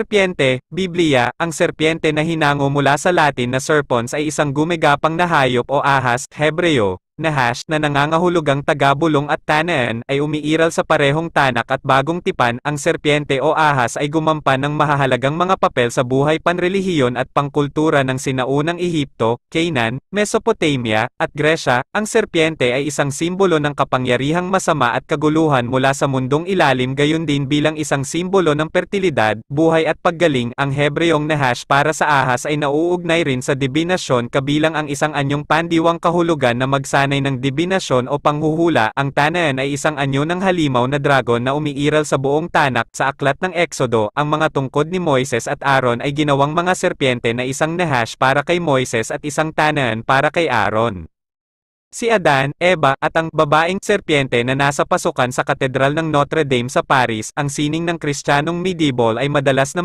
Serpiente, Biblia, ang serpiente na hinango mula sa Latin na serpens ay isang gumigapang na hayop o ahas, Hebreo, nahash, na nangangahulugang tagabulong at tanaan, ay umiiral sa parehong tanak at bagong tipan. Ang serpiente o ahas ay gumampan ng mahahalagang mga papel sa buhay panrelihiyon at pangkultura ng sinaunang Ehipto, Canaan, Mesopotamia, at Gresya. Ang serpiente ay isang simbolo ng kapangyarihang masama at kaguluhan mula sa mundong ilalim, gayon din bilang isang simbolo ng fertilidad, buhay at paggaling. Ang Hebreong nahash para sa ahas ay nauugnay rin sa dibinasyon, kabilang ang isang anyong pandiwang kahulugan na magsanay ng dibinasyon o panghuhula. Ang tanaan ay isang anyo ng halimaw na dragon na umiiral sa buong tanak. Sa aklat ng Exodo, ang mga tungkod ni Moises at Aaron ay ginawang mga serpiente na isang nahash para kay Moises at isang tanaan para kay Aaron. Si Adan, Eva, at ang babaeng serpiente na nasa pasukan sa Katedral ng Notre Dame sa Paris. Ang sining ng Kristiyanong medieval ay madalas na